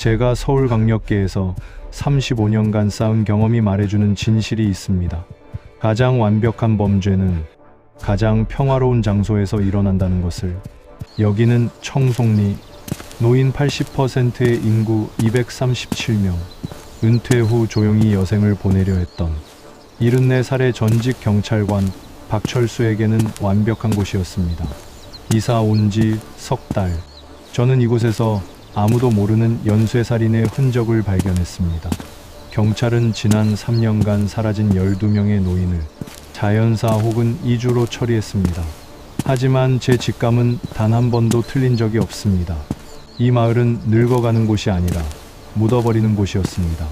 제가 서울강력계에서 35년간 쌓은 경험이 말해주는 진실이 있습니다. 가장 완벽한 범죄는 가장 평화로운 장소에서 일어난다는 것을. 여기는 청송리, 노인 80%의 인구 237명, 은퇴 후 조용히 여생을 보내려 했던 74살의 전직 경찰관 박철수에게는 완벽한 곳이었습니다. 이사 온 지 석 달, 저는 이곳에서 아무도 모르는 연쇄살인의 흔적을 발견했습니다. 경찰은 지난 3년간 사라진 12명의 노인을 자연사 혹은 이주로 처리했습니다. 하지만 제 직감은 단 한 번도 틀린 적이 없습니다. 이 마을은 늙어가는 곳이 아니라 묻어버리는 곳이었습니다.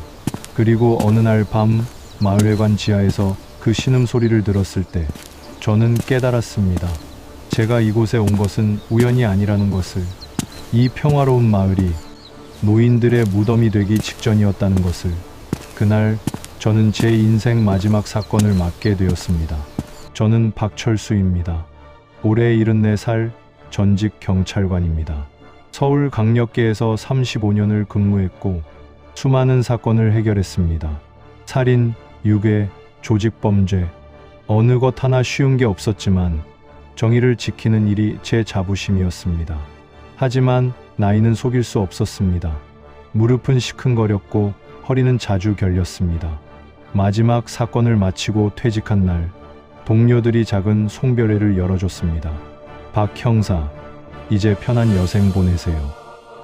그리고 어느 날 밤 마을회관 지하에서 그 신음소리를 들었을 때 저는 깨달았습니다. 제가 이곳에 온 것은 우연이 아니라는 것을. 이 평화로운 마을이 노인들의 무덤이 되기 직전이었다는 것을. 그날 저는 제 인생 마지막 사건을 맡게 되었습니다. 저는 박철수입니다. 올해 74살 전직 경찰관입니다. 서울강력계에서 35년을 근무했고 수많은 사건을 해결했습니다. 살인, 유괴, 조직범죄, 어느 것 하나 쉬운 게 없었지만 정의를 지키는 일이 제 자부심이었습니다. 하지만 나이는 속일 수 없었습니다. 무릎은 시큰거렸고 허리는 자주 결렸습니다. 마지막 사건을 마치고 퇴직한 날, 동료들이 작은 송별회를 열어줬습니다. 박 형사, 이제 편한 여생 보내세요.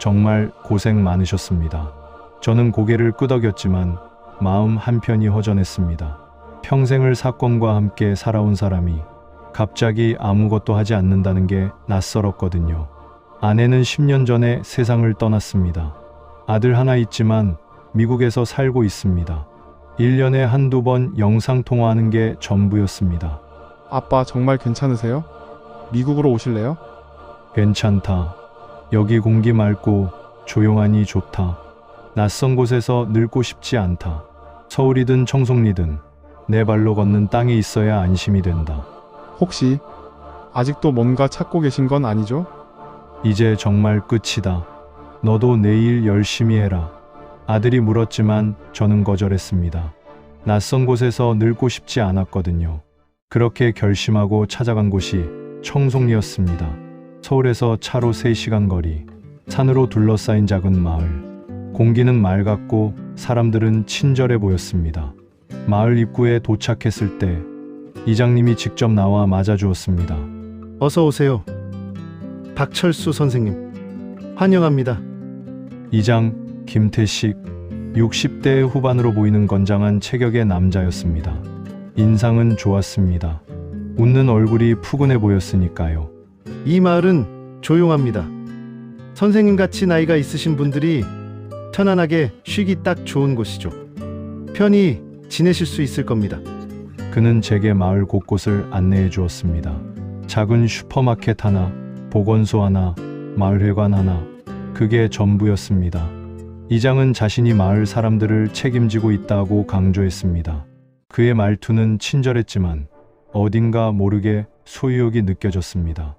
정말 고생 많으셨습니다. 저는 고개를 끄덕였지만 마음 한편이 허전했습니다. 평생을 사건과 함께 살아온 사람이 갑자기 아무것도 하지 않는다는 게 낯설었거든요. 아내는 10년 전에 세상을 떠났습니다. 아들 하나 있지만 미국에서 살고 있습니다. 1년에 한두 번 영상통화하는 게 전부였습니다. 아빠 정말 괜찮으세요? 미국으로 오실래요? 괜찮다. 여기 공기 맑고 조용하니 좋다. 낯선 곳에서 늙고 싶지 않다. 서울이든 청송리든 내 발로 걷는 땅에 있어야 안심이 된다. 혹시 아직도 뭔가 찾고 계신 건 아니죠? 이제 정말 끝이다. 너도 내일 열심히 해라. 아들이 물었지만 저는 거절했습니다. 낯선 곳에서 늙고 싶지 않았거든요. 그렇게 결심하고 찾아간 곳이 청송리였습니다. 서울에서 차로 3시간 거리, 산으로 둘러싸인 작은 마을. 공기는 맑았고 사람들은 친절해 보였습니다. 마을 입구에 도착했을 때 이장님이 직접 나와 맞아주었습니다. 어서 오세요. 박철수 선생님. 환영합니다. 이장 김태식, 60대 후반으로 보이는 건장한 체격의 남자였습니다. 인상은 좋았습니다. 웃는 얼굴이 푸근해 보였으니까요. 이 마을은 조용합니다. 선생님같이 나이가 있으신 분들이 편안하게 쉬기 딱 좋은 곳이죠. 편히 지내실 수 있을 겁니다. 그는 제게 마을 곳곳을 안내해 주었습니다. 작은 슈퍼마켓 하나, 보건소 하나, 마을회관 하나, 그게 전부였습니다. 이장은 자신이 마을 사람들을 책임지고 있다고 강조했습니다. 그의 말투는 친절했지만 어딘가 모르게 소유욕이 느껴졌습니다.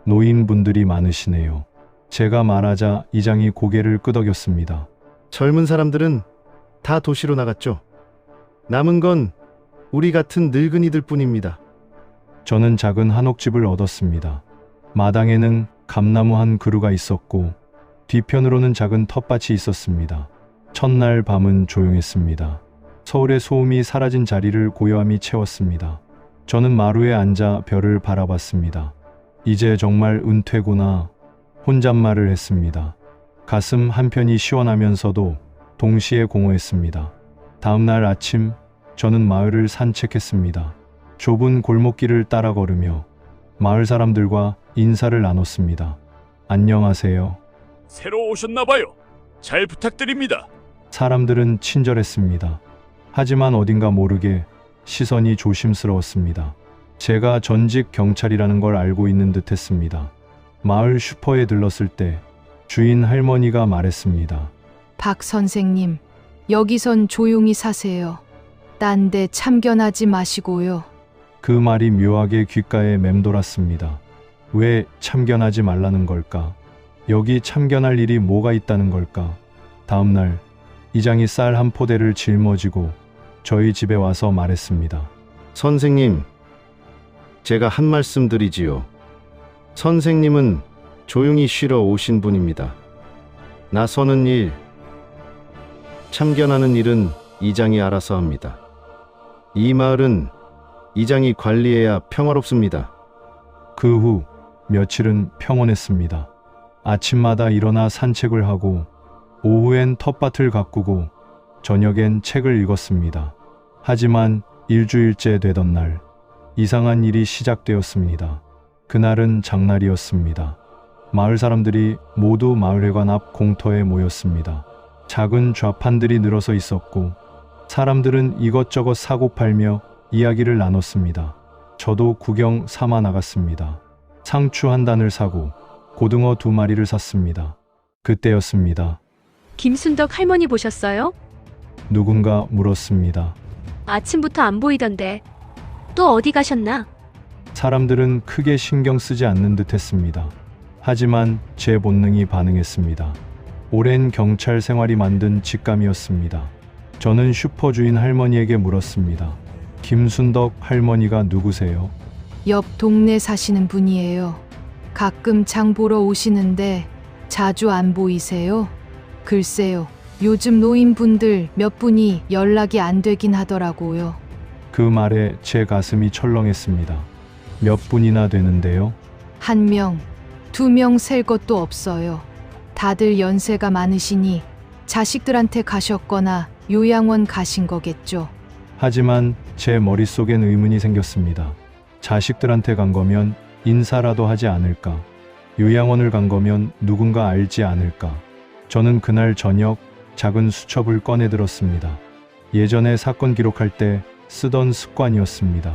노인분들이 많으시네요. 제가 말하자 이장이 고개를 끄덕였습니다. 젊은 사람들은 다 도시로 나갔죠. 남은 건 우리 같은 늙은이들 뿐입니다. 저는 작은 한옥집을 얻었습니다. 마당에는 감나무 한 그루가 있었고 뒤편으로는 작은 텃밭이 있었습니다. 첫날 밤은 조용했습니다. 서울의 소음이 사라진 자리를 고요함이 채웠습니다. 저는 마루에 앉아 별을 바라봤습니다. 이제 정말 은퇴구나. 혼잣말을 했습니다. 가슴 한편이 시원하면서도 동시에 공허했습니다. 다음 날 아침 저는 마을을 산책했습니다. 좁은 골목길을 따라 걸으며 마을 사람들과 인사를 나눴습니다. 안녕하세요. 새로 오셨나봐요. 잘 부탁드립니다. 사람들은 친절했습니다. 하지만 어딘가 모르게 시선이 조심스러웠습니다. 제가 전직 경찰이라는 걸 알고 있는 듯 했습니다. 마을 슈퍼에 들렀을 때 주인 할머니가 말했습니다. 박 선생님, 여기선 조용히 사세요. 딴 데 참견하지 마시고요. 그 말이 묘하게 귓가에 맴돌았습니다. 왜 참견하지 말라는 걸까? 여기 참견할 일이 뭐가 있다는 걸까? 다음 날 이장이 쌀 한 포대를 짊어지고 저희 집에 와서 말했습니다. 선생님, 제가 한 말씀 드리지요. 선생님은 조용히 쉬러 오신 분입니다. 나서는 일, 참견하는 일은 이장이 알아서 합니다. 이 마을은 이장이 관리해야 평화롭습니다. 그 후 며칠은 평온했습니다. 아침마다 일어나 산책을 하고 오후엔 텃밭을 가꾸고 저녁엔 책을 읽었습니다. 하지만 일주일째 되던 날 이상한 일이 시작되었습니다. 그날은 장날이었습니다. 마을 사람들이 모두 마을회관 앞 공터에 모였습니다. 작은 좌판들이 늘어서 있었고 사람들은 이것저것 사고 팔며 이야기를 나눴습니다. 저도 구경 삼아 나갔습니다. 상추 한 단을 사고 고등어 2마리를 샀습니다. 그때였습니다. 김순덕 할머니 보셨어요? 누군가 물었습니다. 아침부터 안 보이던데 또 어디 가셨나? 사람들은 크게 신경 쓰지 않는 듯 했습니다. 하지만 제 본능이 반응했습니다. 오랜 경찰 생활이 만든 직감이었습니다. 저는 슈퍼 주인 할머니에게 물었습니다. 김순덕 할머니가 누구세요? 옆 동네 사시는 분이에요. 가끔 장 보러 오시는데 자주 안 보이세요? 글쎄요. 요즘 노인분들 몇 분이 연락이 안 되긴 하더라고요. 그 말에 제 가슴이 철렁했습니다. 몇 분이나 되는데요? 1명, 2명 셀 것도 없어요. 다들 연세가 많으시니 자식들한테 가셨거나 요양원 가신 거겠죠. 하지만 제 머릿속엔 의문이 생겼습니다. 자식들한테 간 거면 인사라도 하지 않을까? 요양원을 간 거면 누군가 알지 않을까? 저는 그날 저녁 작은 수첩을 꺼내 들었습니다. 예전에 사건 기록할 때 쓰던 습관이었습니다.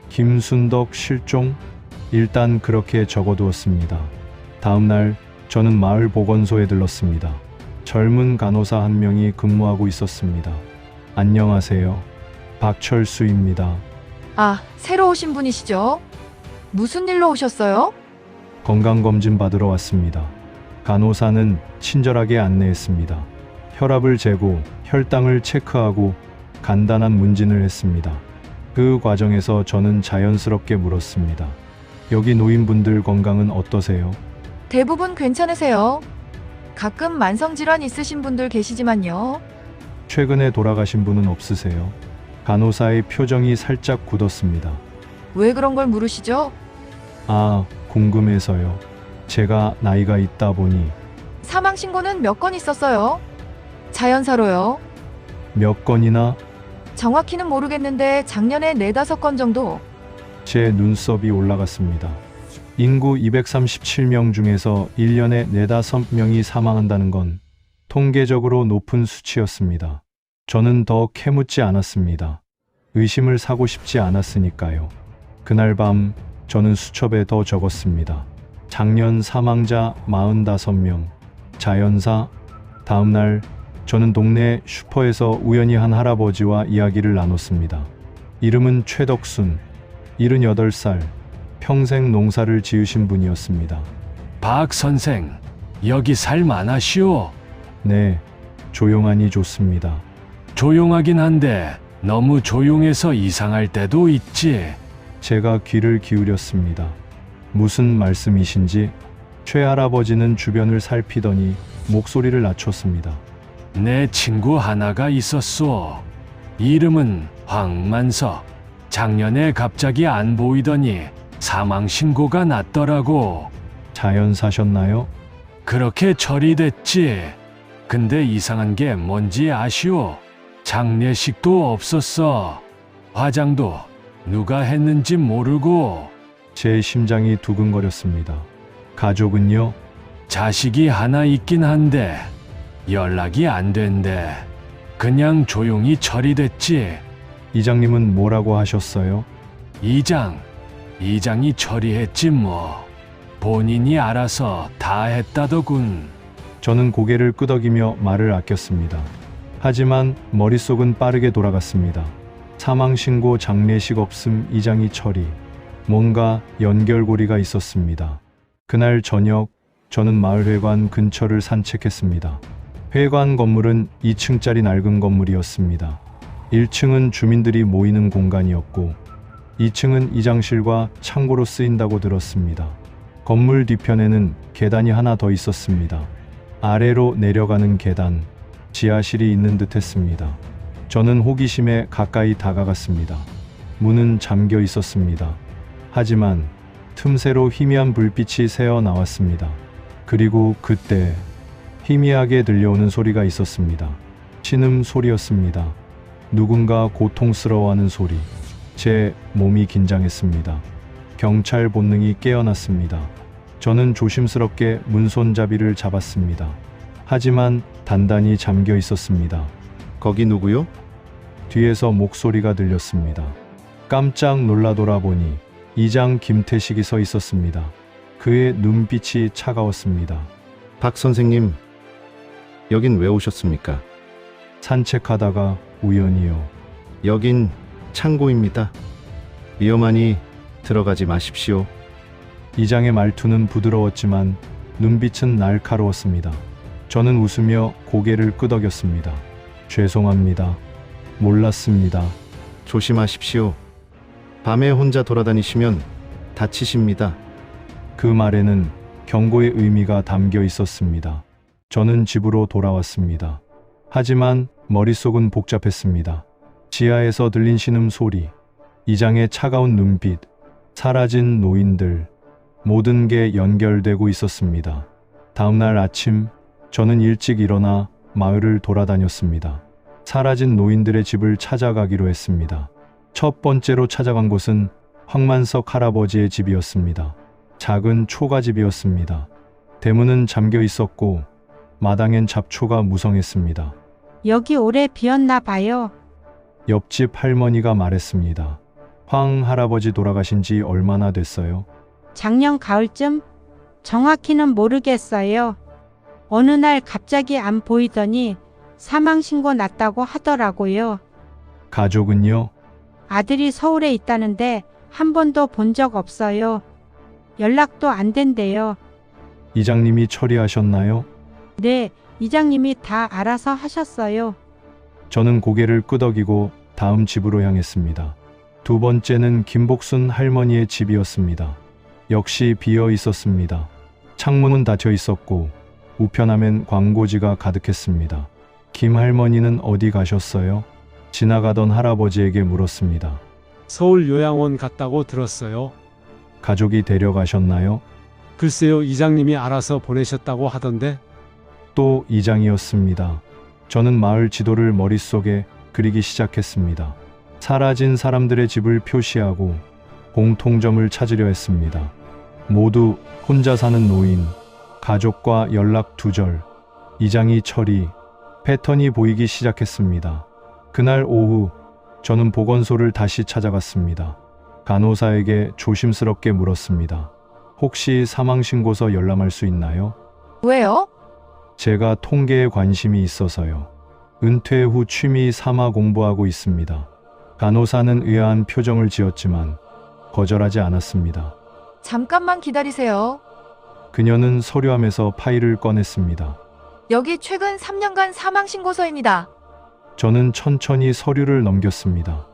김순덕 실종? 일단 그렇게 적어두었습니다. 다음 날 저는 마을 보건소에 들렀습니다. 젊은 간호사 한 명이 근무하고 있었습니다. 안녕하세요. 박철수입니다. 아, 새로 오신 분이시죠? 무슨 일로 오셨어요? 건강검진 받으러 왔습니다. 간호사는 친절하게 안내했습니다. 혈압을 재고 혈당을 체크하고 간단한 문진을 했습니다. 그 과정에서 저는 자연스럽게 물었습니다. 여기 노인분들 건강은 어떠세요? 대부분 괜찮으세요. 가끔 만성질환 있으신 분들 계시지만요. 최근에 돌아가신 분은 없으세요? 간호사의 표정이 살짝 굳었습니다. 왜 그런 걸 물으시죠? 아, 궁금해서요. 제가 나이가 있다 보니. 사망 신고는 몇 건 있었어요? 자연사로요. 몇 건이나? 정확히는 모르겠는데 작년에 4-5건 정도. 제 눈썹이 올라갔습니다. 인구 237명 중에서 1년에 4-5명이 사망한다는 건 통계적으로 높은 수치였습니다. 저는 더 캐묻지 않았습니다. 의심을 사고 싶지 않았으니까요. 그날 밤 저는 수첩에 더 적었습니다. 작년 사망자 45명, 자연사. 다음 날 저는 동네 슈퍼에서 우연히 한 할아버지와 이야기를 나눴습니다. 이름은 최덕순, 78살, 평생 농사를 지으신 분이었습니다. 박 선생, 여기 살 많으시오? 네, 조용하니 좋습니다. 조용하긴 한데 너무 조용해서 이상할 때도 있지. 제가 귀를 기울였습니다. 무슨 말씀이신지? 최 할아버지는 주변을 살피더니 목소리를 낮췄습니다. 내 친구 하나가 있었소. 이름은 황만석. 작년에 갑자기 안 보이더니 사망 신고가 났더라고. 자연사셨나요? 그렇게 처리됐지. 근데 이상한 게 뭔지 아시오? 장례식도 없었어. 화장도 누가 했는지 모르고. 제 심장이 두근거렸습니다. 가족은요? 자식이 하나 있긴 한데 연락이 안 된대. 그냥 조용히 처리됐지. 이장님은 뭐라고 하셨어요? 이장이 처리했지 뭐. 본인이 알아서 다 했다더군. 저는 고개를 끄덕이며 말을 아꼈습니다. 하지만 머릿속은 빠르게 돌아갔습니다. 사망신고, 장례식 없음, 이장이 처리. 뭔가 연결고리가 있었습니다. 그날 저녁 저는 마을회관 근처를 산책했습니다. 회관 건물은 2층짜리 낡은 건물이었습니다. 1층은 주민들이 모이는 공간이었고 2층은 이장실과 창고로 쓰인다고 들었습니다. 건물 뒤편에는 계단이 하나 더 있었습니다. 아래로 내려가는 계단, 지하실이 있는 듯 했습니다. 저는 호기심에 가까이 다가갔습니다. 문은 잠겨 있었습니다. 하지만 틈새로 희미한 불빛이 새어 나왔습니다. 그리고 그때 희미하게 들려오는 소리가 있었습니다. 신음 소리였습니다. 누군가 고통스러워하는 소리. 제 몸이 긴장했습니다. 경찰 본능이 깨어났습니다. 저는 조심스럽게 문손잡이를 잡았습니다. 하지만 단단히 잠겨 있었습니다. 거기 누구요? 뒤에서 목소리가 들렸습니다. 깜짝 놀라 돌아보니 이장 김태식이 서 있었습니다. 그의 눈빛이 차가웠습니다. 박 선생님, 여긴 왜 오셨습니까? 산책하다가 우연히요. 여긴 창고입니다. 위험하니 들어가지 마십시오. 이장의 말투는 부드러웠지만 눈빛은 날카로웠습니다. 저는 웃으며 고개를 끄덕였습니다. 죄송합니다. 몰랐습니다. 조심하십시오. 밤에 혼자 돌아다니시면 다치십니다. 그 말에는 경고의 의미가 담겨 있었습니다. 저는 집으로 돌아왔습니다. 하지만 머릿속은 복잡했습니다. 지하에서 들린 신음 소리, 이장의 차가운 눈빛, 사라진 노인들, 모든 게 연결되고 있었습니다. 다음날 아침, 저는 일찍 일어나 마을을 돌아다녔습니다. 사라진 노인들의 집을 찾아가기로 했습니다. 첫 번째로 찾아간 곳은 황만석 할아버지의 집이었습니다. 작은 초가집이었습니다. 대문은 잠겨 있었고 마당엔 잡초가 무성했습니다. 여기 오래 비었나 봐요. 옆집 할머니가 말했습니다. 황 할아버지 돌아가신 지 얼마나 됐어요? 작년 가을쯤? 정확히는 모르겠어요. 어느 날 갑자기 안 보이더니 사망신고 났다고 하더라고요. 가족은요? 아들이 서울에 있다는데 한 번도 본 적 없어요. 연락도 안 된대요. 이장님이 처리하셨나요? 네, 이장님이 다 알아서 하셨어요. 저는 고개를 끄덕이고 다음 집으로 향했습니다. 두 번째는 김복순 할머니의 집이었습니다. 역시 비어 있었습니다. 창문은 닫혀 있었고 우편함엔 광고지가 가득했습니다. 김 할머니는 어디 가셨어요? 지나가던 할아버지에게 물었습니다. 서울 요양원 갔다고 들었어요. 가족이 데려가셨나요? 글쎄요, 이장님이 알아서 보내셨다고 하던데. 또 이장이었습니다. 저는 마을 지도를 머릿속에 그리기 시작했습니다. 사라진 사람들의 집을 표시하고 공통점을 찾으려 했습니다. 모두 혼자 사는 노인, 가족과 연락 두절, 이장이 처리, 패턴이 보이기 시작했습니다. 그날 오후 저는 보건소를 다시 찾아갔습니다. 간호사에게 조심스럽게 물었습니다. 혹시 사망신고서 열람할 수 있나요? 왜요? 제가 통계에 관심이 있어서요. 은퇴 후 취미 삼아 공부하고 있습니다. 간호사는 의아한 표정을 지었지만 거절하지 않았습니다. 잠깐만 기다리세요. 그녀는 서류함에서 파일을 꺼냈습니다. 여기 최근 3년간 사망신고서입니다. 저는 천천히 서류를 넘겼습니다.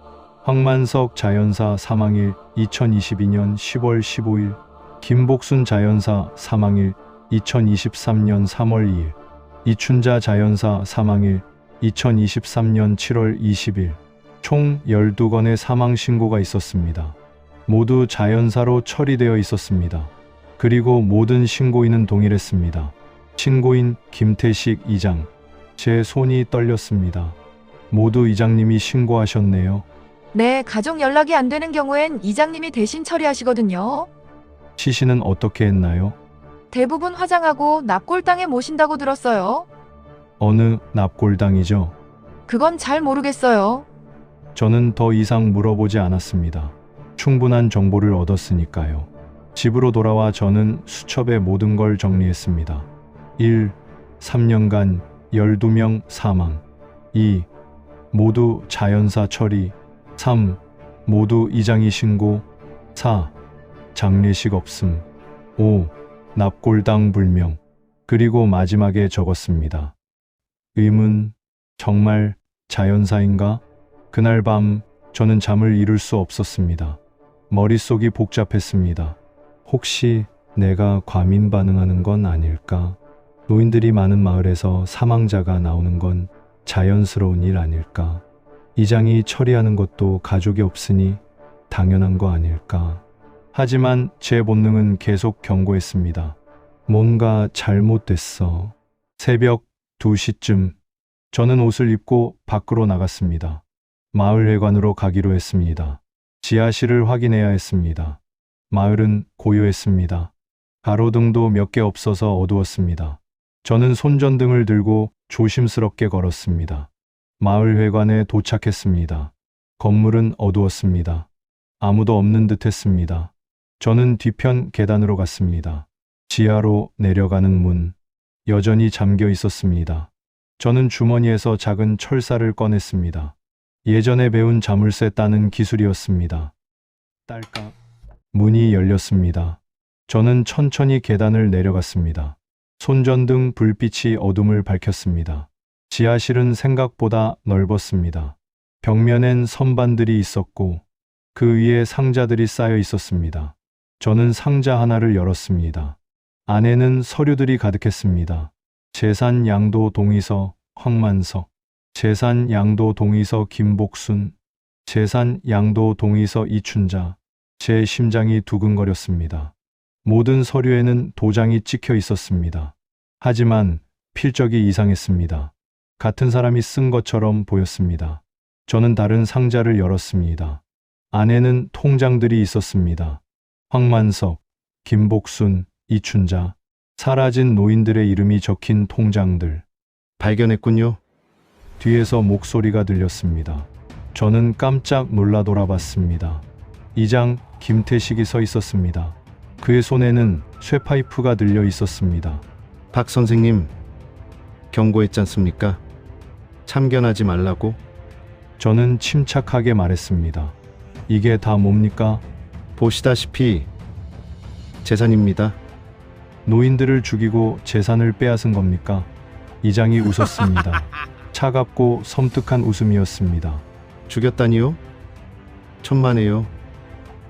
황만석 자연사 사망일 2022년 10월 15일, 김복순 자연사 사망일 2023년 3월 2일, 이춘자 자연사 사망일 2023년 7월 20일, 총 12건의 사망신고가 있었습니다. 모두 자연사로 처리되어 있었습니다. 그리고 모든 신고인은 동일했습니다. 신고인 김태식 이장. 제 손이 떨렸습니다. 모두 이장님이 신고하셨네요. 네, 가족 연락이 안 되는 경우엔 이장님이 대신 처리하시거든요. 시신은 어떻게 했나요? 대부분 화장하고 납골당에 모신다고 들었어요. 어느 납골당이죠? 그건 잘 모르겠어요. 저는 더 이상 물어보지 않았습니다. 충분한 정보를 얻었으니까요. 집으로 돌아와 저는 수첩에 모든 걸 정리했습니다. 1. 3년간 12명 사망. 2. 모두 자연사 처리. 3. 모두 이장이 신고. 4. 장례식 없음. 5. 납골당 불명. 그리고 마지막에 적었습니다. 의문, 정말 자연사인가? 그날 밤 저는 잠을 이룰 수 없었습니다. 머릿속이 복잡했습니다. 혹시 내가 과민 반응하는 건 아닐까? 노인들이 많은 마을에서 사망자가 나오는 건 자연스러운 일 아닐까? 이장이 처리하는 것도 가족이 없으니 당연한 거 아닐까? 하지만 제 본능은 계속 경고했습니다. 뭔가 잘못됐어. 새벽 2시쯤 저는 옷을 입고 밖으로 나갔습니다. 마을회관으로 가기로 했습니다. 지하실을 확인해야 했습니다. 마을은 고요했습니다. 가로등도 몇 개 없어서 어두웠습니다. 저는 손전등을 들고 조심스럽게 걸었습니다. 마을회관에 도착했습니다. 건물은 어두웠습니다. 아무도 없는 듯 했습니다. 저는 뒤편 계단으로 갔습니다. 지하로 내려가는 문, 여전히 잠겨 있었습니다. 저는 주머니에서 작은 철사를 꺼냈습니다. 예전에 배운 자물쇠 따는 기술이었습니다. 딸깍. 문이 열렸습니다. 저는 천천히 계단을 내려갔습니다. 손전등 불빛이 어둠을 밝혔습니다. 지하실은 생각보다 넓었습니다. 벽면엔 선반들이 있었고 그 위에 상자들이 쌓여 있었습니다. 저는 상자 하나를 열었습니다. 안에는 서류들이 가득했습니다. 재산 양도 동의서 황만석, 재산 양도 동의서 김복순, 재산 양도 동의서 이춘자. 제 심장이 두근거렸습니다. 모든 서류에는 도장이 찍혀 있었습니다. 하지만 필적이 이상했습니다. 같은 사람이 쓴 것처럼 보였습니다. 저는 다른 상자를 열었습니다. 안에는 통장들이 있었습니다. 황만석, 김복순, 이춘자, 사라진 노인들의 이름이 적힌 통장들. 발견했군요. 뒤에서 목소리가 들렸습니다. 저는 깜짝 놀라 돌아봤습니다. 이장 김태식이 서 있었습니다. 그의 손에는 쇠파이프가 들려 있었습니다. 박 선생님, 경고했지 않습니까? 참견하지 말라고. 저는 침착하게 말했습니다. 이게 다 뭡니까? 보시다시피 재산입니다. 노인들을 죽이고 재산을 빼앗은 겁니까? 이장이 웃었습니다. 차갑고 섬뜩한 웃음이었습니다. 죽였다니요? 천만에요.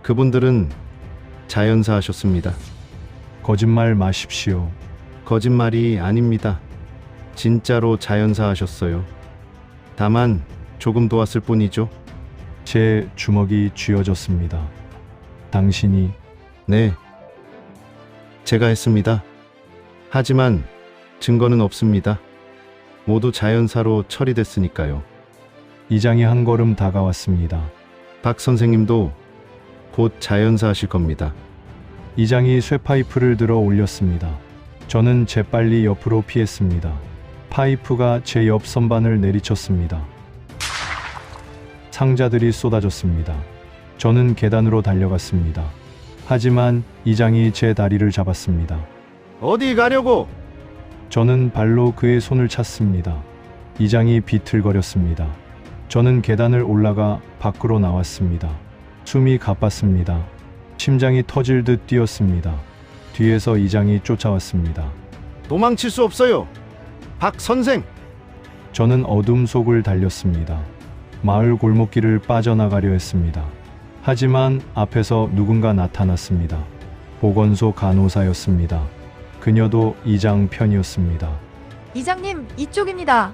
그분들은 자연사 하셨습니다. 거짓말 마십시오. 거짓말이 아닙니다. 진짜로 자연사 하셨어요. 다만 조금 도왔을 뿐이죠. 제 주먹이 쥐어졌습니다. 당신이? 네, 제가 했습니다. 하지만 증거는 없습니다. 모두 자연사로 처리됐으니까요. 이장이 한 걸음 다가왔습니다. 박 선생님도 곧 자연사 하실 겁니다. 이장이 쇠파이프를 들어 올렸습니다. 저는 재빨리 옆으로 피했습니다. 파이프가 제 옆 선반을 내리쳤습니다. 상자들이 쏟아졌습니다. 저는 계단으로 달려갔습니다. 하지만 이장이 제 다리를 잡았습니다. 어디 가려고? 저는 발로 그의 손을 찼습니다. 이장이 비틀거렸습니다. 저는 계단을 올라가 밖으로 나왔습니다. 숨이 가빴습니다. 심장이 터질 듯 뛰었습니다. 뒤에서 이장이 쫓아왔습니다. 도망칠 수 없어요. 박 선생! 저는 어둠 속을 달렸습니다. 마을 골목길을 빠져나가려 했습니다. 하지만 앞에서 누군가 나타났습니다. 보건소 간호사였습니다. 그녀도 이장 편이었습니다. 이장님, 이쪽입니다.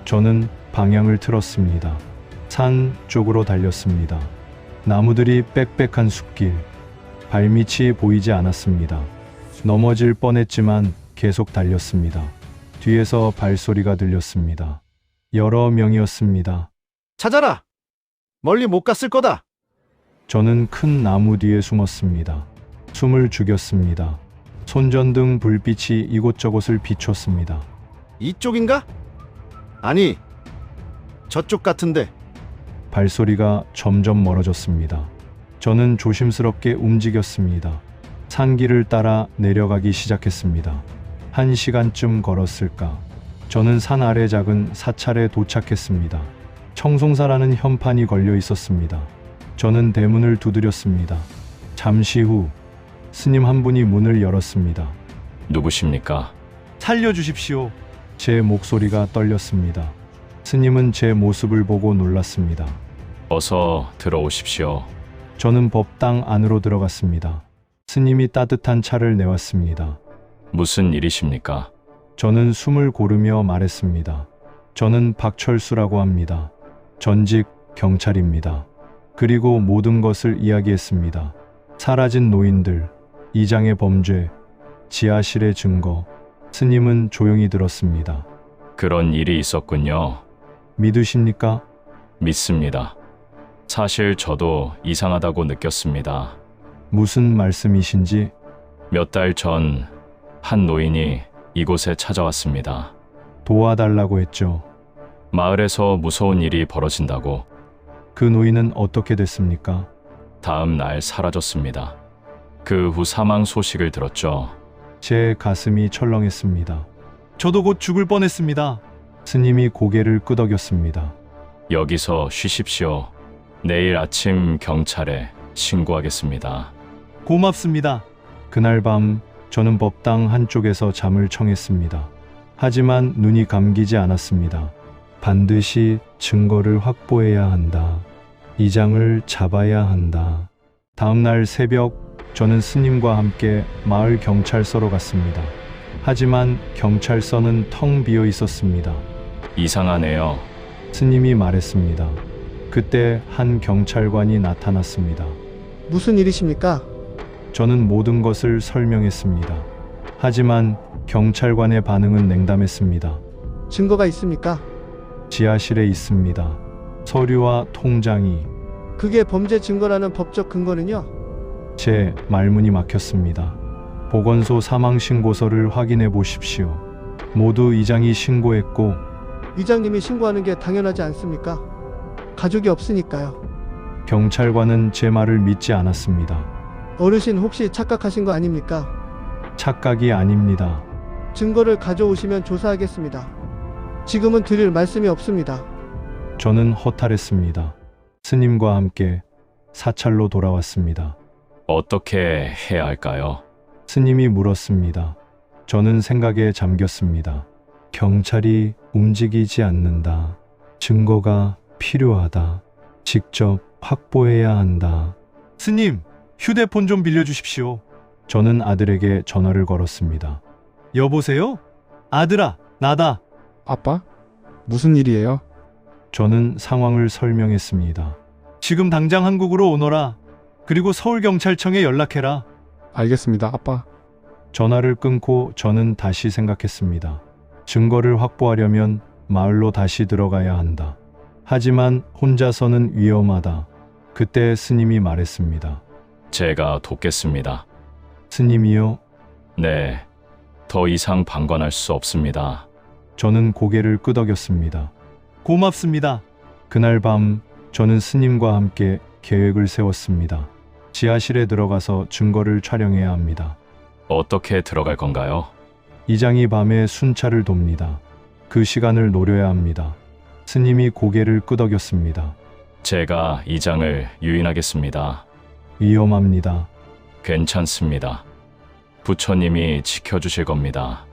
저는 방향을 틀었습니다. 산 쪽으로 달렸습니다. 나무들이 빽빽한 숲길. 발밑이 보이지 않았습니다. 넘어질 뻔했지만 계속 달렸습니다. 뒤에서 발소리가 들렸습니다. 여러 명이었습니다. 찾아라! 멀리 못 갔을 거다! 저는 큰 나무 뒤에 숨었습니다. 숨을 죽였습니다. 손전등 불빛이 이곳저곳을 비췄습니다. 이쪽인가? 아니, 저쪽 같은데. 발소리가 점점 멀어졌습니다. 저는 조심스럽게 움직였습니다. 산길을 따라 내려가기 시작했습니다. 1시간쯤 걸었을까. 저는 산 아래 작은 사찰에 도착했습니다. 청송사라는 현판이 걸려 있었습니다. 저는 대문을 두드렸습니다. 잠시 후 스님 한 분이 문을 열었습니다. 누구십니까? 살려주십시오. 제 목소리가 떨렸습니다. 스님은 제 모습을 보고 놀랐습니다. 어서 들어오십시오. 저는 법당 안으로 들어갔습니다. 스님이 따뜻한 차를 내왔습니다. 무슨 일이십니까? 저는 숨을 고르며 말했습니다. 저는 박철수라고 합니다. 전직 경찰입니다. 그리고 모든 것을 이야기했습니다. 사라진 노인들, 이장의 범죄, 지하실의 증거. 스님은 조용히 들었습니다. 그런 일이 있었군요. 믿으십니까? 믿습니다. 사실 저도 이상하다고 느꼈습니다. 무슨 말씀이신지? 몇 달 전 한 노인이 이곳에 찾아왔습니다. 도와달라고 했죠. 마을에서 무서운 일이 벌어진다고. 그 노인은 어떻게 됐습니까? 다음 날 사라졌습니다. 그 후 사망 소식을 들었죠. 제 가슴이 철렁했습니다. 저도 곧 죽을 뻔했습니다. 스님이 고개를 끄덕였습니다. 여기서 쉬십시오. 내일 아침 경찰에 신고하겠습니다. 고맙습니다. 그날 밤 저는 법당 한쪽에서 잠을 청했습니다. 하지만 눈이 감기지 않았습니다. 반드시 증거를 확보해야 한다. 이장을 잡아야 한다. 다음 날 새벽 저는 스님과 함께 마을 경찰서로 갔습니다. 하지만 경찰서는 텅 비어 있었습니다. 이상하네요. 스님이 말했습니다. 그때 한 경찰관이 나타났습니다. 무슨 일이십니까? 저는 모든 것을 설명했습니다. 하지만 경찰관의 반응은 냉담했습니다. 증거가 있습니까? 지하실에 있습니다. 서류와 통장이. 그게 범죄 증거라는 법적 근거는요? 제 말문이 막혔습니다. 보건소 사망신고서를 확인해 보십시오. 모두 이장이 신고했고 이장님이 신고하는 게 당연하지 않습니까? 가족이 없으니까요. 경찰관은 제 말을 믿지 않았습니다. 어르신 혹시 착각하신 거 아닙니까? 착각이 아닙니다. 증거를 가져오시면 조사하겠습니다. 지금은 드릴 말씀이 없습니다. 저는 허탈했습니다. 스님과 함께 사찰로 돌아왔습니다. 어떻게 해야 할까요? 스님이 물었습니다. 저는 생각에 잠겼습니다. 경찰이 움직이지 않는다. 증거가 필요하다. 직접 확보해야 한다. 스님, 휴대폰 좀 빌려주십시오. 저는 아들에게 전화를 걸었습니다. 여보세요? 아들아, 나다. 아빠? 무슨 일이에요? 저는 상황을 설명했습니다. 지금 당장 한국으로 오너라. 그리고 서울경찰청에 연락해라. 알겠습니다, 아빠. 전화를 끊고 저는 다시 생각했습니다. 증거를 확보하려면 마을로 다시 들어가야 한다. 하지만 혼자서는 위험하다. 그때 스님이 말했습니다. 제가 돕겠습니다. 스님이요? 네, 더 이상 방관할 수 없습니다. 저는 고개를 끄덕였습니다. 고맙습니다. 그날 밤 저는 스님과 함께 계획을 세웠습니다. 지하실에 들어가서 증거를 촬영해야 합니다. 어떻게 들어갈 건가요? 이장이 밤에 순찰을 돕니다. 그 시간을 노려야 합니다. 스님이 고개를 끄덕였습니다. 제가 이장을 유인하겠습니다. 위험합니다. 괜찮습니다. 부처님이 지켜주실 겁니다.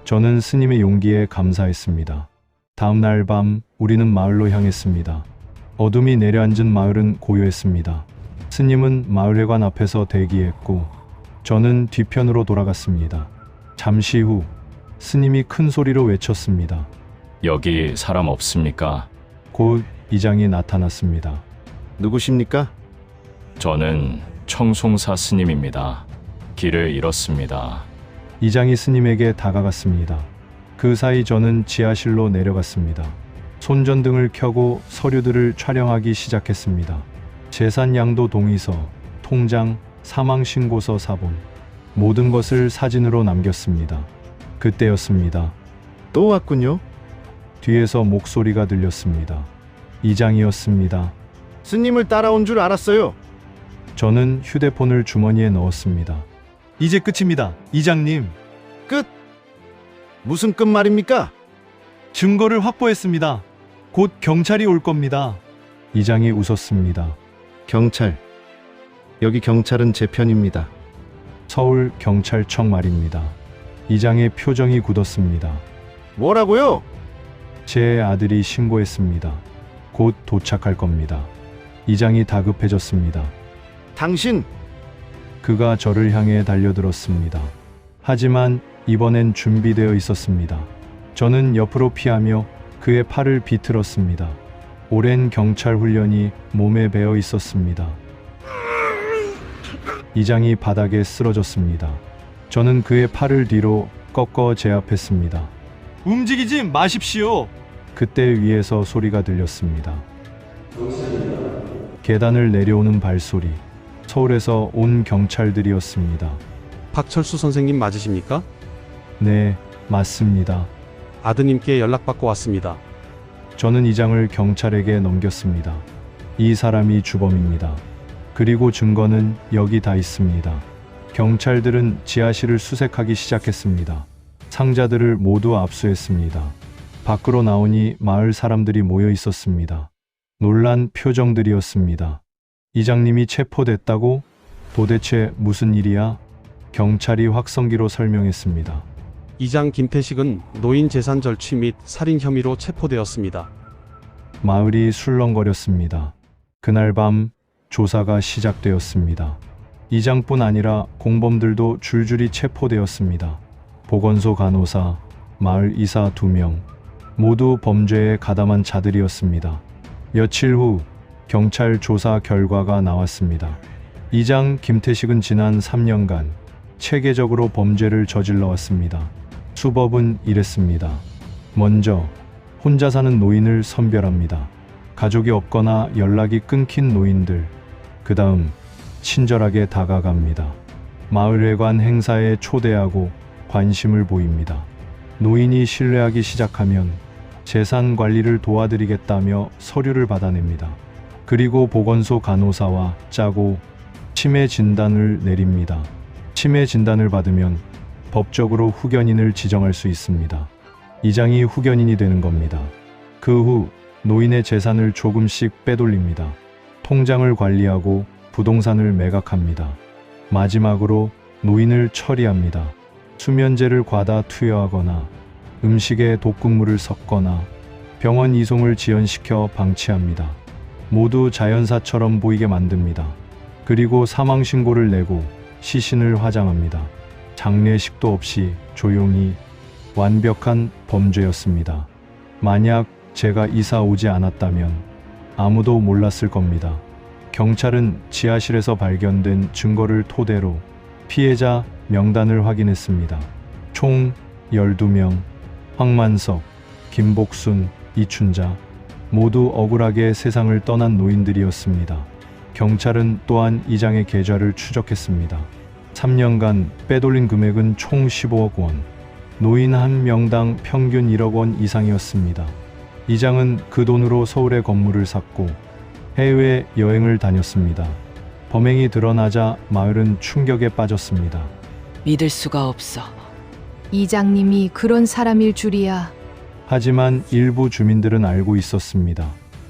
저는 스님의 용기에 감사했습니다. 다음 날 밤 우리는 마을로 향했습니다. 어둠이 내려앉은 마을은 고요했습니다. 스님은 마을회관 앞에서 대기했고 저는 뒤편으로 돌아갔습니다. 잠시 후 스님이 큰 소리로 외쳤습니다. 여기 사람 없습니까? 곧 이장이 나타났습니다. 누구십니까? 저는 청송사 스님입니다. 길을 잃었습니다. 이장이 스님에게 다가갔습니다. 그 사이 저는 지하실로 내려갔습니다. 손전등을 켜고 서류들을 촬영하기 시작했습니다. 재산양도 동의서, 통장, 사망신고서 사본, 모든 것을 사진으로 남겼습니다. 그때였습니다. 또 왔군요. 뒤에서 목소리가 들렸습니다. 이장이었습니다. 스님을 따라온 줄 알았어요. 저는 휴대폰을 주머니에 넣었습니다. 이제 끝입니다, 이장님. 끝? 무슨 끝 말입니까? 증거를 확보했습니다. 곧 경찰이 올 겁니다. 이장이 웃었습니다. 경찰. 여기 경찰은 제 편입니다. 서울 경찰청 말입니다. 이장의 표정이 굳었습니다. 뭐라고요? 제 아들이 신고했습니다. 곧 도착할 겁니다. 이장이 다급해졌습니다. 당신 그가 저를 향해 달려들었습니다. 하지만 이번엔 준비되어 있었습니다. 저는 옆으로 피하며 그의 팔을 비틀었습니다. 오랜 경찰 훈련이 몸에 배어 있었습니다. 이장이 바닥에 쓰러졌습니다. 저는 그의 팔을 뒤로 꺾어 제압했습니다. 움직이지 마십시오. 그때 위에서 소리가 들렸습니다. 계단을 내려오는 발소리. 서울에서 온 경찰들이었습니다. 박철수 선생님 맞으십니까? 네, 맞습니다. 아드님께 연락받고 왔습니다. 저는 이장을 경찰에게 넘겼습니다. 이 사람이 주범입니다. 그리고 증거는 여기 다 있습니다. 경찰들은 지하실을 수색하기 시작했습니다. 상자들을 모두 압수했습니다. 밖으로 나오니 마을 사람들이 모여 있었습니다. 놀란 표정들이었습니다. 이장님이 체포됐다고? 도대체 무슨 일이야? 경찰이 확성기로 설명했습니다. 이장 김태식은 노인 재산 절취 및 살인 혐의로 체포되었습니다. 마을이 술렁거렸습니다. 그날 밤 조사가 시작되었습니다. 이장뿐 아니라 공범들도 줄줄이 체포되었습니다. 보건소 간호사, 마을 이사 2명, 모두 범죄에 가담한 자들이었습니다. 며칠 후 경찰 조사 결과가 나왔습니다. 이장 김태식은 지난 3년간 체계적으로 범죄를 저질러 왔습니다. 수법은 이랬습니다. 먼저 혼자 사는 노인을 선별합니다. 가족이 없거나 연락이 끊긴 노인들. 그 다음 친절하게 다가갑니다. 마을회관 행사에 초대하고 관심을 보입니다. 노인이 신뢰하기 시작하면 재산 관리를 도와드리겠다며 서류를 받아냅니다. 그리고 보건소 간호사와 짜고 치매 진단을 내립니다. 치매 진단을 받으면 법적으로 후견인을 지정할 수 있습니다. 이장이 후견인이 되는 겁니다. 그 후 노인의 재산을 조금씩 빼돌립니다. 통장을 관리하고 부동산을 매각합니다. 마지막으로 노인을 처리합니다. 수면제를 과다 투여하거나 음식에 독극물을 섞거나 병원 이송을 지연시켜 방치합니다. 모두 자연사처럼 보이게 만듭니다. 그리고 사망신고를 내고 시신을 화장합니다. 장례식도 없이 조용히. 완벽한 범죄였습니다. 만약 제가 이사 오지 않았다면 아무도 몰랐을 겁니다. 경찰은 지하실에서 발견된 증거를 토대로 피해자 명단을 확인했습니다. 총 12명, 황만석, 김복순, 이춘자, 모두 억울하게 세상을 떠난 노인들이었습니다. 경찰은 또한 이장의 계좌를 추적했습니다. 3년간 빼돌린 금액은 총 15억 원, 노인 한 명당 평균 1억 원 이상이었습니다. 이장은 그 돈으로 서울에 건물을 샀고 해외 여행을 다녔습니다. 범행이 드러나자 마을은 충격에 빠졌습니다. 믿을 수가 없어. 이장님이 그런 사람일 줄이야. 하지만 일부 주민들은 알고 있었습니다.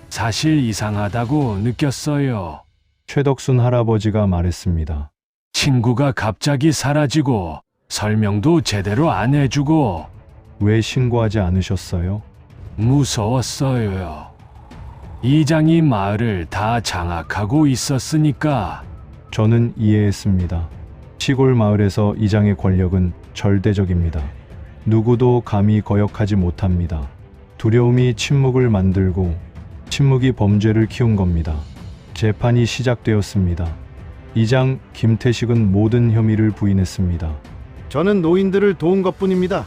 사실 이상하다고 느꼈어요. 최덕순 할아버지가 말했습니다. 친구가 갑자기 사라지고 설명도 제대로 안 해주고. 왜 신고하지 않으셨어요? 무서웠어요. 이장이 마을을 다 장악하고 있었으니까. 저는 이해했습니다. 시골 마을에서 이장의 권력은 절대적입니다. 누구도 감히 거역하지 못합니다. 두려움이 침묵을 만들고 침묵이 범죄를 키운 겁니다. 재판이 시작되었습니다. 이장 김태식은 모든 혐의를 부인했습니다. 저는 노인들을 도운 것뿐입니다.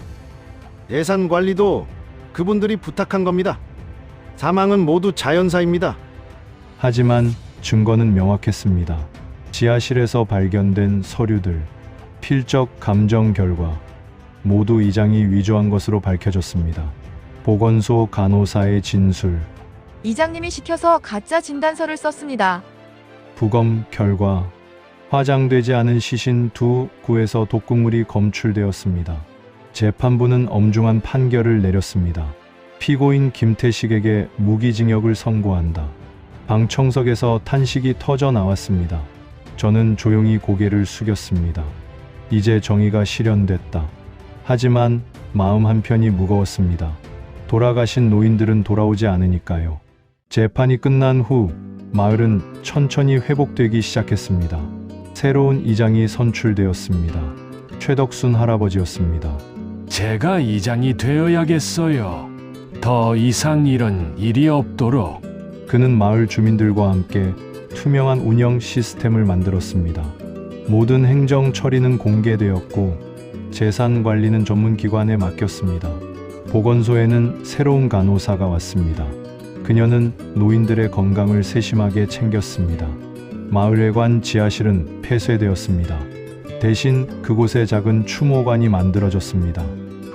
예산 관리도 그분들이 부탁한 겁니다. 사망은 모두 자연사입니다. 하지만 증거는 명확했습니다. 지하실에서 발견된 서류들, 필적 감정 결과 모두 이장이 위조한 것으로 밝혀졌습니다. 보건소 간호사의 진술, 이장님이 시켜서 가짜 진단서를 썼습니다. 부검 결과 화장되지 않은 시신 2구에서 독극물이 검출되었습니다. 재판부는 엄중한 판결을 내렸습니다. 피고인 김태식에게 무기징역을 선고한다. 방청석에서 탄식이 터져 나왔습니다. 저는 조용히 고개를 숙였습니다. 이제 정의가 실현됐다. 하지만 마음 한편이 무거웠습니다. 돌아가신 노인들은 돌아오지 않으니까요. 재판이 끝난 후 마을은 천천히 회복되기 시작했습니다. 새로운 이장이 선출되었습니다. 최덕순 할아버지였습니다. 제가 이장이 되어야겠어요. 더 이상 이런 일이 없도록. 그는 마을 주민들과 함께 투명한 운영 시스템을 만들었습니다. 모든 행정 처리는 공개되었고 재산 관리는 전문 기관에 맡겼습니다. 보건소에는 새로운 간호사가 왔습니다. 그녀는 노인들의 건강을 세심하게 챙겼습니다. 마을회관 지하실은 폐쇄되었습니다. 대신 그곳에 작은 추모관이 만들어졌습니다.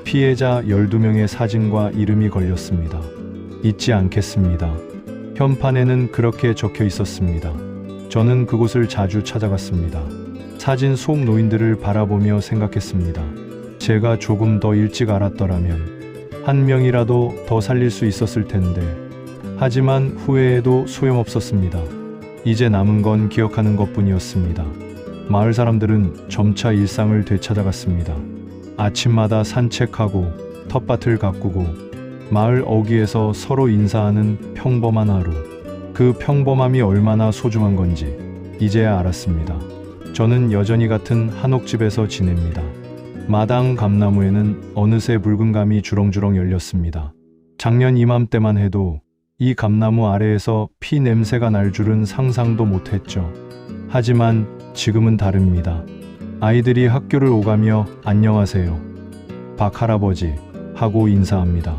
피해자 12명의 사진과 이름이 걸렸습니다. 잊지 않겠습니다. 현판에는 그렇게 적혀 있었습니다. 저는 그곳을 자주 찾아갔습니다. 사진 속 노인들을 바라보며 생각했습니다. 제가 조금 더 일찍 알았더라면 한 명이라도 더 살릴 수 있었을 텐데. 하지만 후회해도 소용없었습니다. 이제 남은 건 기억하는 것뿐이었습니다. 마을 사람들은 점차 일상을 되찾아갔습니다. 아침마다 산책하고 텃밭을 가꾸고 마을 어귀에서 서로 인사하는 평범한 하루. 그 평범함이 얼마나 소중한 건지 이제야 알았습니다. 저는 여전히 같은 한옥집에서 지냅니다. 마당 감나무에는 어느새 붉은 감이 주렁주렁 열렸습니다. 작년 이맘때만 해도 이 감나무 아래에서 피 냄새가 날 줄은 상상도 못했죠. 하지만 지금은 다릅니다. 아이들이 학교를 오가며 안녕하세요, 박 할아버지 하고 인사합니다.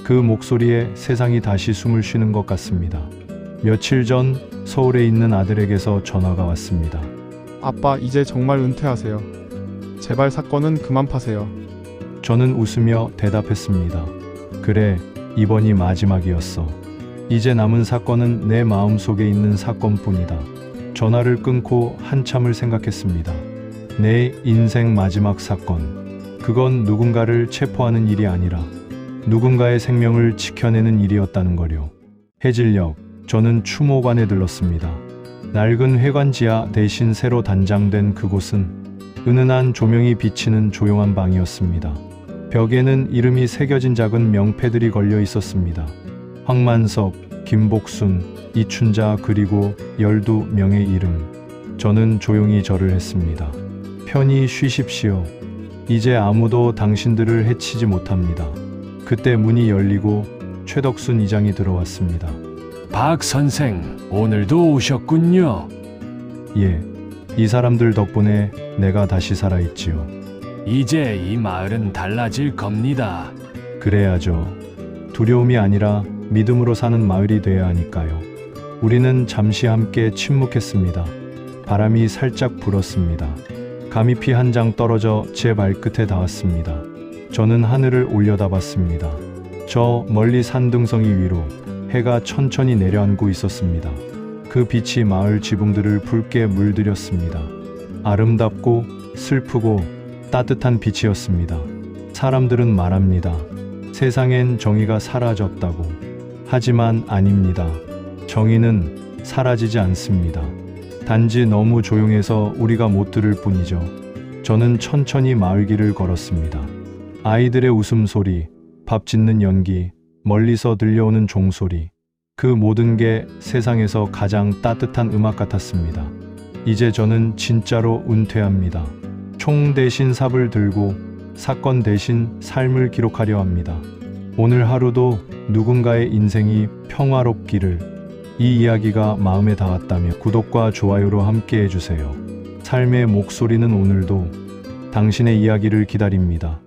그 목소리에 세상이 다시 숨을 쉬는 것 같습니다. 며칠 전 서울에 있는 아들에게서 전화가 왔습니다. 아빠, 이제 정말 은퇴하세요. 제발 사건은 그만 파세요. 저는 웃으며 대답했습니다. 그래, 이번이 마지막이었어. 이제 남은 사건은 내 마음속에 있는 사건뿐이다. 전화를 끊고 한참을 생각했습니다. 내 인생 마지막 사건. 그건 누군가를 체포하는 일이 아니라 누군가의 생명을 지켜내는 일이었다는 거요. 해질녘, 저는 추모관에 들렀습니다. 낡은 회관 지하 대신 새로 단장된 그곳은 은은한 조명이 비치는 조용한 방이었습니다. 벽에는 이름이 새겨진 작은 명패들이 걸려 있었습니다. 황만석, 김복순, 이춘자, 그리고 12명의 이름. 저는 조용히 절을 했습니다. 편히 쉬십시오. 이제 아무도 당신들을 해치지 못합니다. 그때 문이 열리고 최덕순 이장이 들어왔습니다. 박 선생, 오늘도 오셨군요. 예, 이 사람들 덕분에 내가 다시 살아있지요. 이제 이 마을은 달라질 겁니다. 그래야죠. 두려움이 아니라 믿음으로 사는 마을이 돼야 하니까요. 우리는 잠시 함께 침묵했습니다. 바람이 살짝 불었습니다. 가미피 한 장 떨어져 제 발끝에 닿았습니다. 저는 하늘을 올려다봤습니다. 저 멀리 산등성이 위로 해가 천천히 내려앉고 있었습니다. 그 빛이 마을 지붕들을 붉게 물들였습니다. 아름답고 슬프고 따뜻한 빛이었습니다. 사람들은 말합니다. 세상엔 정의가 사라졌다고. 하지만 아닙니다. 정의는 사라지지 않습니다. 단지 너무 조용해서 우리가 못 들을 뿐이죠. 저는 천천히 마을길을 걸었습니다. 아이들의 웃음소리, 밥 짓는 연기, 멀리서 들려오는 종소리. 그 모든 게 세상에서 가장 따뜻한 음악 같았습니다. 이제 저는 진짜로 은퇴합니다. 총 대신 삽을 들고 사건 대신 삶을 기록하려 합니다. 오늘 하루도 누군가의 인생이 평화롭기를. 이 이야기가 마음에 닿았다면 구독과 좋아요로 함께 해주세요. 삶의 목소리는 오늘도 당신의 이야기를 기다립니다.